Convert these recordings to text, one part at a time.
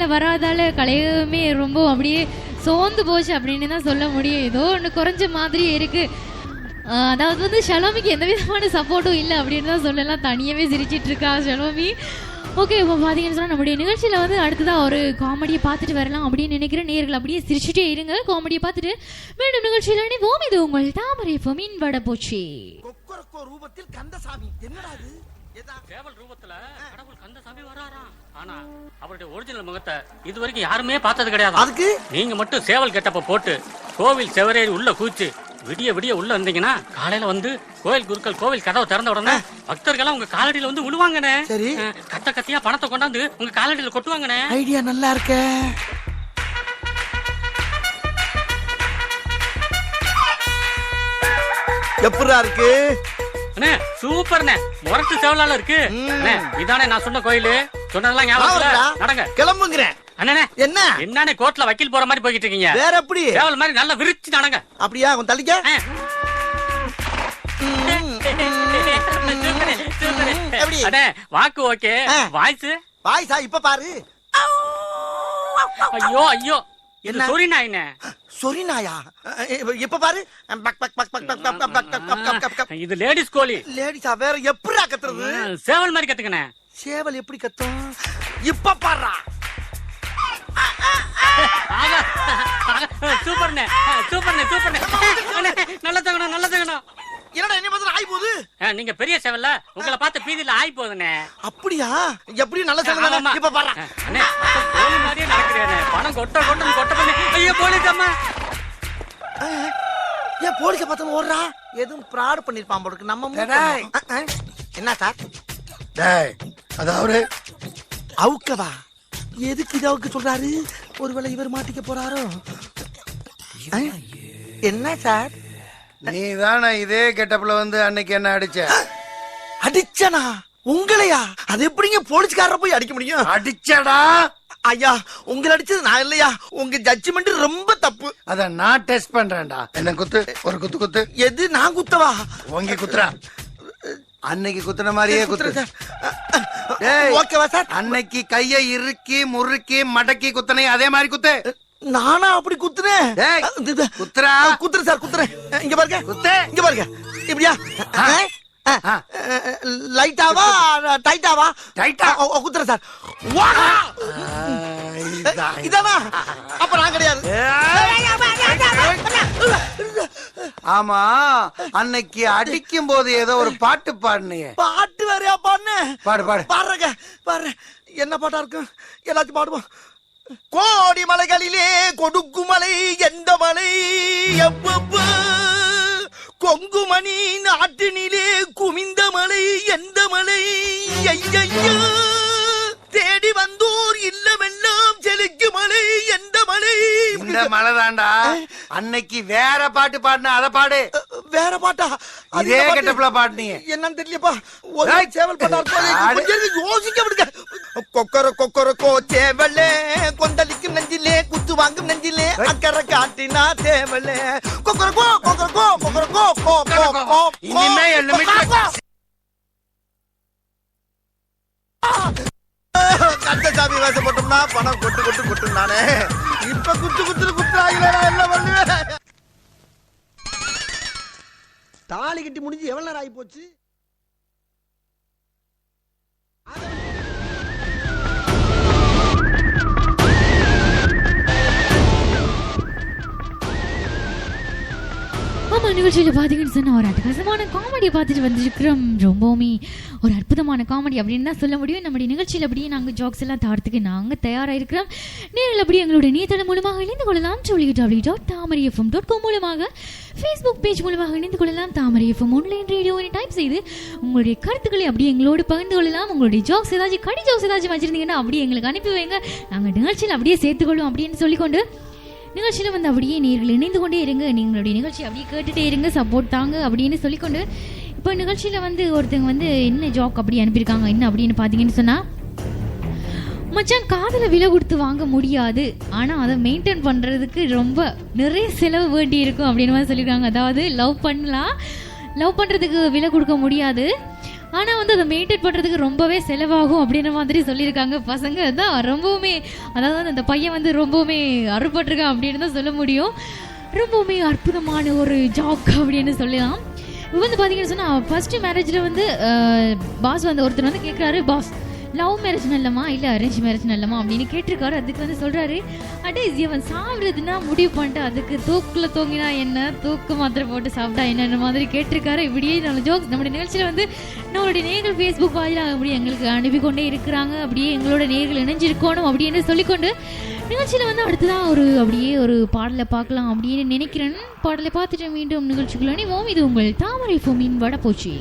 மேலே வராதால கலையகமே ரொம்ப அப்படியே சோர்ந்து போச்சு அப்படின்னு தான் சொல்ல முடியும். ஏதோ ஒன்று குறைஞ்ச மாதிரி இருக்கு. அதாவது வந்து ஷலோமிக்கு எந்த விதமான சப்போர்ட்டும் இல்லை அப்படின்னு தான் சொல்லலாம். தனியாகவே சிரிச்சிட்டு இருக்கா ஷலோமி. ஓகே, இப்போ பார்த்தீங்கன்னு சொன்னால் நம்முடைய நிகழ்ச்சியில் வந்து அடுத்ததாக ஒரு காமெடியை பார்த்துட்டு வரலாம் அப்படின்னு நினைக்கிற நேயர்கள் அப்படியே சிரிச்சுட்டே இருங்க. காமெடியை பார்த்துட்டு மீண்டும் நிகழ்ச்சியில் இணைவோம். இது உங்கள் தாமரை மீன் வட போச்சு. ரூபத்தில் கந்தசாமி என்னடாது? சேவல் ரூபத்துல கடவுள் கந்தசாமி வராராம். ஆனா அவருடைய ஒரிஜினல் முகத்தை இதுவரைக்கும் யாருமே பார்த்தது கிடையாது. அதுக்கு நீங்க மட்டும் சேவல் கெட்டப்ப போட்டு கோவில் செவரேறி உள்ள கூச்சு விடிய விடிய உள்ள வந்தீங்கன்னா காலையில வந்து கோவில் குருக்கள் கோவில் கதவை திறந்த உடனே பக்தர்கள் உங்க காலடியில வந்து விழுவாங்கண்ணே. சரி, கத்த கத்தியா பணத்தை கொண்டாந்து உங்க காலடியில கொட்டுவாங்கண்ணே. ஐடியா நல்லா இருக்க. எப்படா இருக்கு? அண்ணே சூப்பர்ண்ணே, முரட்டு சேவலால இருக்கு. இதானே நான் சொன்ன கோயிலு. சொன்னதெல்லாம் ஞாபகம் நடங்க. கிளம்புங்கிறேன். அண்ணே என்ன என்னன்னு கோர்ட்ல வக்கீல் போற மாதிரி போய்கிட்டு இருக்கீங்க. வேற எப்படி சேவல் மாதிரி நல்லா விரிச்சு நடங்க. அப்படியா? கொஞ்சம் தள்ளிக்க. அண்ணே வாக்கு ஓகே. வாய்ஸ் வாய்ஸா இப்ப பாரு. ஐயோ ஐயோ, என்ன சொரி நாயினே? சொரி நாயா? இப்ப பாரு. இது லேடிஸ் கோழி. லேடிஸா? வேற எப்படிடா கத்துறது? சேவல் மாதிரி கத்துக்கணே. சேவல் எப்படி கத்தும்? இப்ப பாருடா. சூப்பர்ண்ணே சூப்பர்ண்ணே சூப்பர்ண்ணே. நல்ல தகணும் நல்ல தகணும். என்னடா என்ன பார்த்தா ஆயி போகுது? நீங்க பெரிய சேவல்ல உங்களை பார்த்து பீதியில ஆயி போகுதுண்ணே. அப்படியா? எப்படி நல்ல சேவல்? இப்ப பாரு. அண்ணே கோழி மாதிரியே நடக்கிறேனே. பணம் கொட்ட கொட்ட கொட்ட பண்ணி. ஐயோ போலீஸ் அம்மா. ஏன் போலீஸ பார்த்தா ஓடுறா? எதுவும் ஃப்ராட் பண்ணிருப்பான் போல இருக்கு. நம்ம என்ன சார்? டேய் அதாவது அவுக்கவா? எதுக்கு இது அவுக்க சொல்றாரு? ஒருவேளை இவர் மாட்டிக்க போறாரோ? என்ன சார்? நீ தானே இதே கெட்டப்ல வந்து அன்னைக்கு என்ன அடிச்ச? அடிச்சனா? உங்களையா? அது எப்படிங்க போலீஸ்காரரை போய் அடிக்க முடியும்? அடிச்சடா ஐயா, உங்களை அடிச்சது நான் இல்லையா. உங்க ஜட்ஜ்மெண்ட் ரொம்ப தப்பு. அத நான் டெஸ்ட் பண்றேன்டா. என்ன குத்து, ஒரு குத்து குத்து. எது நான் குத்தவா? ஓங்கி குத்துறா. அன்னைக்கு குத்துன மாதிரியே குத்துற. ஓகேவா சார்? அன்னைக்கு கைய இறுக்கி முறுக்கி மடக்கி குத்தனை அதே மாதிரி குத்து. நானா அப்படி குத்துறேன்? குத்துறா. குத்துறேன் சார், குத்துறேன். இங்க பாருங்க, குத்து. இங்க பாருங்க. இப்படியா? லைட்டாவா டைட்டாவா? டைட்டா குத்துறேன் சார். இதானா? அப்ப நான் கிடையாது. ஆமா, அன்னைக்கு அடிக்கும் போது ஏதோ ஒரு பாட்டு பாடுனியே. பாட்டு வேறையா பாடுன? பாடு பாடு. பாடுறங்க பாடுற. என்ன பாட்டா இருக்கும்? எல்லாத்தையும் பாடுவோம். கோடி மலைகளிலே கொடுக்கு மலை எந்த மலை எவ்வளவு கொங்குமணி நாட்டினிலே குமிந்த மலை எந்த மலை ஐயையோ தேடி வந்தோர் இல்லமெல்லாம் செழிக்கு மலை எந்த மலை. இந்த மலை தாண்டா. அன்னைக்கு வேற பாட்டு பாடுன, அத பாடு. வேற பாட்டா? இதே கெட்டப்ல பாடுனீங்க. என்னன்னு தெரியலப்பா. ஒரு சேவல் பாட்டா யோசிக்க விடுங்க. கொக்கர கொக்கர கோ சேவலே கொந்தளிக்கும் நெஞ்சிலே குத்து வாங்கும் நெஞ்சிலே அக்கறை காட்டினா சேவலே கொக்கர கோ கொக்கர கோ கொக்கர கோ கோ கோ. இனிமே கந்தசாமி வேஷம் போட்டோம்னா பணம் கொட்டு கொட்டு கொட்டும் நானே. இப்ப குத்து குத்து குத்துறாங்களே, என்ன பண்ணுவேன்? தாலி கட்டி முடிஞ்சு எவ்வளவு நேரம் ஆகி போச்சு? ஆமா, நிகழ்ச்சியில் பார்த்தீங்கன்னு சொன்ன ஒரு அட்டகாசமான காமெடியை பார்த்துட்டு வந்துருக்கிறோம். ரொம்பவுமே ஒரு அற்புதமான காமெடி அப்படின்னு தான் சொல்ல முடியும். நம்முடைய நிகழ்ச்சியில் அப்படியே நாங்கள் ஜாக்ஸ் எல்லாம் தாடுறதுக்கு நாங்கள் தயாராக இருக்கிறோம். நேரில் அப்படியே எங்களுடைய இணையதளம் மூலமாக இணைந்து கொள்ளலாம். www.tamarifm.com மூலமாக ஃபேஸ்புக் பேஜ் மூலமாக இணைந்து கொள்ளலாம். தாமரை எஃப்எம் ஆன்லைன் ரேடியோ டைப் செய்து உங்களுடைய கருத்துக்களை அப்படியே எங்களோடு பகிர்ந்து கொள்ளலாம். உங்களுடைய ஜாக்ஸ் ஏதாச்சும் கடி ஜாக்ஸ் ஏதாச்சும் வச்சிருந்தீங்கன்னா அப்படியே எங்களுக்கு அனுப்பி வைங்க. நாங்கள் நிகழ்ச்சியில் அப்படியே சேர்த்துக்கொள்ளும் அப்படின்னு சொல்லிக்கொண்டு நிகழ்ச்சியில் வந்து அப்படியே நேர்கள் இணைந்து கொண்டே இருங்க. நீங்களுடைய நிகழ்ச்சி அப்படியே கேட்டுகிட்டே இருங்க, சப்போர்ட் தாங்க அப்படின்னு சொல்லிக்கொண்டு இப்போ நிகழ்ச்சியில் வந்து ஒருத்தங்க வந்து என்ன ஜாக் அப்படி அனுப்பியிருக்காங்க. என்ன அப்படின்னு பார்த்தீங்கன்னு சொன்னால், மச்சான் காதலை விலை கொடுத்து வாங்க முடியாது, ஆனால் அதை மெயின்டைன் பண்ணுறதுக்கு ரொம்ப நிறைய செலவு வேண்டி இருக்கும் அப்படின்னு மாதிரி சொல்லியிருக்காங்க. அதாவது லவ் பண்ணலாம், லவ் பண்ணுறதுக்கு விலை கொடுக்க முடியாது, ஆனா வந்து அதை மெயின்டைன் பண்றதுக்கு ரொம்பவே செலவாகும் அப்படின்ற மாதிரி சொல்லியிருக்காங்க பசங்க. தான் ரொம்பவுமே, அதாவது அந்த பையன் வந்து ரொம்பவுமே அறுபட்டிருக்கான் அப்படின்னு தான் சொல்ல முடியும். ரொம்பவுமே அற்புதமான ஒரு ஜாப் அப்படின்னு சொல்லலாம். இப்போ வந்து பார்த்தீங்கன்னு சொன்னால் ஃபர்ஸ்ட் மேரேஜில் வந்து பாஸ் வந்து ஒருத்தர் வந்து கேட்குறாரு, பாஸ் லவ் மேரேஜ் நல்லமா இல்லை அரேஞ்ச் மேரேஜ் நல்லமா அப்படின்னு கேட்டிருக்காரு. அதுக்கு வந்து சொல்கிறாரு, அட்டே இவன் சாப்பிட்றதுன்னா முடிவு பண்ணிட்டு அதுக்கு தூக்கில் தூங்கினா என்ன, தூக்கு மாத்திரை போட்டு சாப்பிட்டா என்னென்ன மாதிரி கேட்டிருக்காரு. இப்படியே நம்ம ஜோக்ஸ் நம்மளுடைய நிகழ்ச்சியில் வந்து நம்மளுடைய நேர்கள் ஃபேஸ்புக் வாயிலாக அப்படியே எங்களுக்கு அனுப்பிக்கொண்டே இருக்கிறாங்க. அப்படியே எங்களோட நேர்கள் இணைஞ்சிருக்கணும் அப்படின்னு சொல்லிக்கொண்டு நிகழ்ச்சியில் வந்து அடுத்ததான் அப்படியே ஒரு பாடலை பார்க்கலாம் அப்படின்னு நினைக்கிறேன். பாடலை பார்த்துட்டு மீண்டும் நிகழ்ச்சிக்குள்ள இணைவோம். இது உங்கள் தாமரை பூமியின் வடப்போச்சி.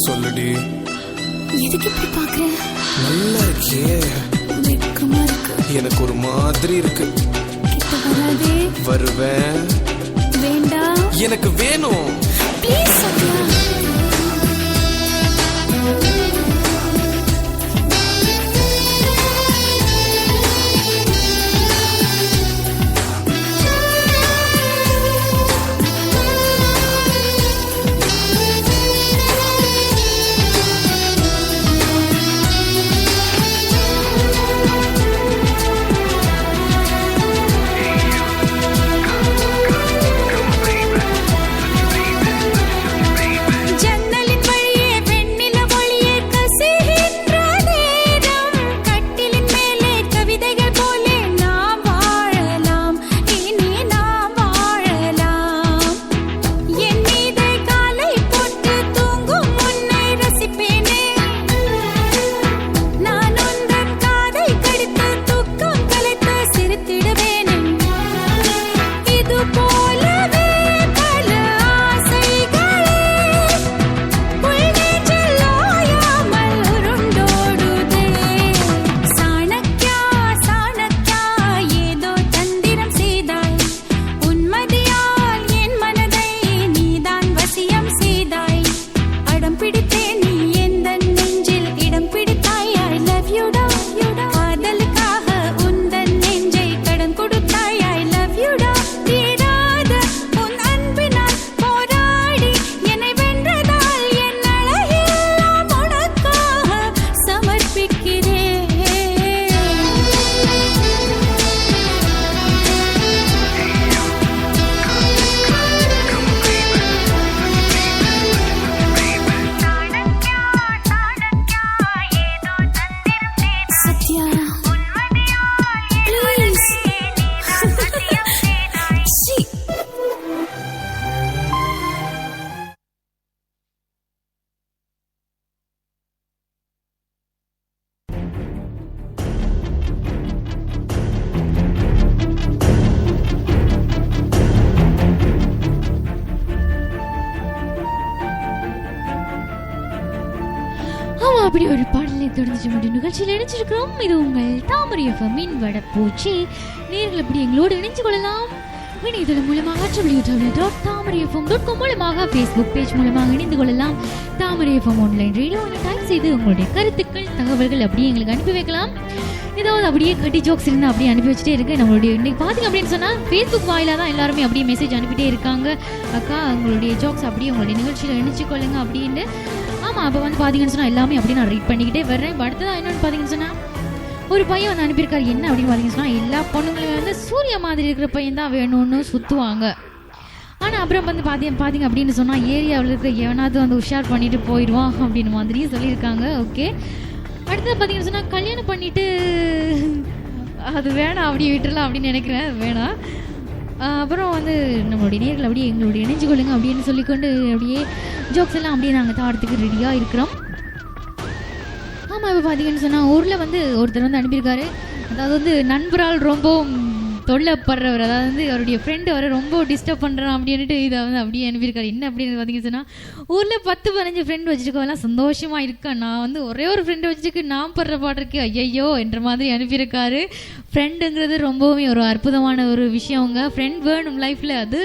சொல்லுடி. எதுக்கு இப்படி பாக்குற? நல்லா இருக்கே. வெக்கமா இருக்கு. எனக்கு ஒரு மாதிரி இருக்கு. கிட்ட வராதே. வருவேன். வேண்டாம். எனக்கு வேணும். ப்ளீஸ் சத்யா. Baby. ஆமா, அப்படி ஒரு பாடலை தொடர்ந்து மட்டும் நிகழ்ச்சியில் இணைச்சிருக்கிறோம். இது உங்கள் தாமரை எஃப்எம்மின் வடப்பூச்சி. நேர்கள் அப்படி எங்களோடு இணைஞ்சு கொள்ளலாம். இணையதளம் மூலமாக www.tamarayfm.com மூலமாக Facebook பேஜ் மூலமாக இணைந்து கொள்ளலாம். தாமரை எஃப்எம் ஆன்லைன் ரேடியோ டைப் செய்து உங்களுடைய கருத்துக்கள் தகவல்கள் அப்படியே எங்களுக்கு அனுப்பி வைக்கலாம். ஏதாவது அப்படியே கட்டி ஜோக்ஸ் இருந்தால் அப்படியே அனுப்பி வச்சுட்டே இருக்கு. நம்மளுடைய இன்னைக்கு பார்த்தீங்க அப்படின்னு சொன்னால் ஃபேஸ்புக் வாயிலாக தான் எல்லாருமே அப்படியே மெசேஜ் அனுப்பிட்டே இருக்காங்க. அக்கா உங்களுடைய ஜோக்ஸ் அப்படியே உங்களுடைய நிகழ்ச்சியில் இணைச்சிக்கொள்ளுங்க அப்படின்னு. ஆமாம், அப்போ வந்து பார்த்தீங்கன்னு சொன்னால் எல்லாமே அப்படியே நான் ரீட் பண்ணிக்கிட்டே வர்றேன். இப்போ அடுத்ததான் என்னென்னு பார்த்தீங்கன்னு சொன்னால் ஒரு பையன் வந்து அனுப்பியிருக்காரு. என்ன அப்படின்னு பார்த்தீங்கன்னு சொன்னால் எல்லா பொண்ணுங்களுமே வந்து சூரிய மாதிரி இருக்கிற பையன் தான் வேணும்னு சுற்றுவாங்க. ஆனால் அப்புறம் வந்து பார்த்தீங்க அப்படின்னு சொன்னால் ஏரியாவில் இருக்கிற எவனாவது வந்து உஷார் பண்ணிட்டு போயிடுவான் அப்படின்னு மாதிரியும் சொல்லியிருக்காங்க. ஓகே, அடுத்தது பார்த்தீங்கன்னு சொன்னால் கல்யாணம் பண்ணிட்டு அது வேணாம் அப்படியே விட்டுடலாம் அப்படின்னு நினைக்கிறேன். வேணாம். அப்புறம் வந்து நம்மளுடைய நேர்கள் அப்படியே எங்களுடைய இணைஞ்சு கொள்ளுங்க அப்படின்னு சொல்லிக்கொண்டு அப்படியே ஜோக்ஸ் எல்லாம் அப்படியே நாங்கள் தாடுறதுக்கு ரெடியாக இருக்கிறோம். ஆமாம், இப்போ பார்த்தீங்கன்னு சொன்னால் ஊரில் வந்து ஒருத்தர் வந்து அனுப்பியிருக்காரு. அதாவது வந்து நண்பரால் ரொம்ப தொல்லைப்படுறவர், அதாவது வந்து அவருடைய ஃப்ரெண்டு வர ரொம்ப டிஸ்டர்ப் பண்ணுறான் அப்படின்ட்டு இதை வந்து அப்படியே அனுப்பியிருக்காரு. என்ன அப்படின்னு பார்த்தீங்கன்னு சொன்னால் ஊரில் 10-15 ஃப்ரெண்டு வச்சுருக்கவெல்லாம் சந்தோஷமாக இருக்கேன், நான் வந்து ஒரே ஒரு ஃப்ரெண்டை வச்சுருக்கு நான் படுற பாட்டிருக்கு ஐயையோ என்ற மாதிரி அனுப்பியிருக்காரு. ஃப்ரெண்டுங்கிறது ரொம்பவுமே ஒரு அற்புதமான ஒரு விஷயங்க. ஃப்ரெண்ட் வேணும் லைஃப்பில். அது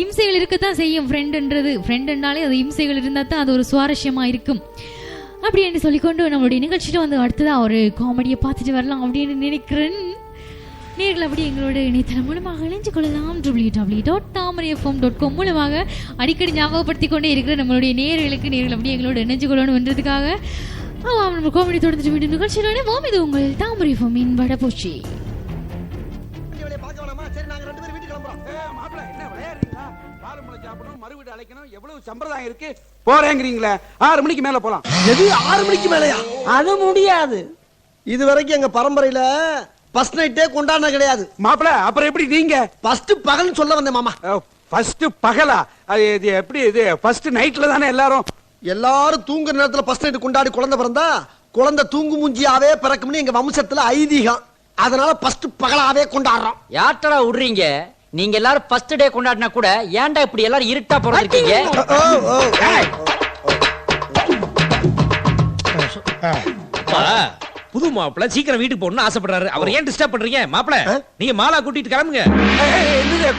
இம்சைகள் இருக்கத்தான் செய்யும். ஃப்ரெண்டுனாலே அது இம்சைகள் இருந்தால் தான் அது ஒரு சுவாரஸ்யமாக இருக்கும் அப்படின்னு சொல்லிக்கொண்டு நம்மளுடைய நிகழ்ச்சியில் வந்து அடுத்ததாக ஒரு காமெடியை பார்த்துட்டு வரலாம் அப்படின்னு நினைக்கிறேன். நேர்கள் அப்படி எங்களோட இணையதளம் மூலமாக இணைஞ்சு கொள்ளலாம். www.tamarayfm.com மூலமாக அடிக்கடி ஞாபகப்படுத்தி கொண்டே இருக்கிற நம்மளுடைய நேர்கள் அப்படி எங்களோட இணைஞ்சு கொள்ளணுன்றதுக்காக நம்ம காமெடி தொடர்ந்து மீண்டும் நிகழ்ச்சியில் இணைவோம். இது உங்கள் தாமரை எஃப்எம்மின் வடப்பூச்சி. எவ்வளவு சம்பிரதாயம் இருக்கு போறேங்கிறீங்களே, 6 மணிக்கு மேல போலாம். எது 6 மணிக்கு மேலயா? அது முடியாது. இது வரைக்கும் எங்க பரம்பரையில ஃபர்ஸ்ட் நைட்டே கொண்டாட கிடையாது மாப்பிள. அப்புறம் எப்படி நீங்க ஃபர்ஸ்ட் பகல்னு சொல்ல வந்தேன் மாமா. ஃபர்ஸ்ட் பகலா? அது இது எப்படி? இது ஃபர்ஸ்ட் நைட்ல தானே எல்லாரும் தூங்குற நேரத்துல ஃபர்ஸ்ட் நைட் கொண்டாடி குழந்தை பிறந்தா குழந்தை தூங்கு மூஞ்சியாவே பிறக்கும்னு எங்க வம்சத்துல ஐதீகம். அதனால ஃபர்ஸ்ட் பகலாவே கொண்டாடுறோம். யார்டா விடுறீங்க? நீங்க எல்லாரும் ஃபர்ஸ்ட் டே கொண்டாடினா கூட ஏன்டா இப்படி எல்லாரும் இருட்டா பிறந்திருக்கீங்க? புது மாப்பிள்ள சீக்கிரம் வீட்டுக்கு போகணும்னு ஆசைப்படுறாரு. அவர் ஏன் டிஸ்டர்ப் பண்றீங்க? மாப்பிள்ள நீங்க மாலா கூட்டிட்டு கிளம்புங்க.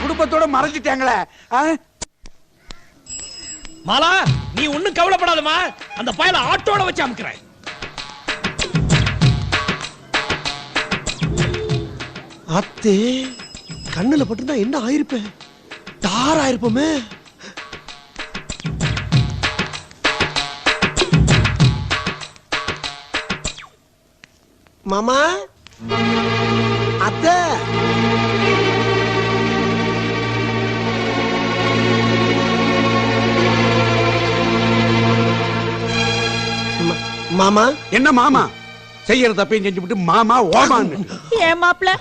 குடும்பத்தோட மறைஞ்சிட்டாங்களே. மாலா நீ ஒண்ணும் கவலைப்படாதமா, அந்த பயல ஆட்டோட வச்சு அமுக்குறேன். அத்தே கண்ணுல பட்டுனா என்ன ஆயிருப்பேன்? தார் ஆயிருப்போமே. மாமா அத்தை மாமா. என்ன மாமா? செய்யற தப்பையும் செஞ்சுட்டு மாமா ஓமான்னு. ஏன் மாப்பிள்ள,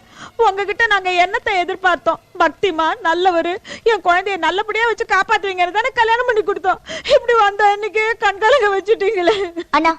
உங்ககிட்ட நாங்க என்னத்தை எதிர்பார்த்தோம்? பக்திமா நல்லவரு, என் குழந்தைய நல்லபடியா வச்சு காப்பாத்துவீங்க தானே கல்யாணம் பண்ணி கொடுத்தோம். இப்படி வந்த அன்னைக்கு கண்கலங்க வச்சுட்டீங்களே. அண்ணா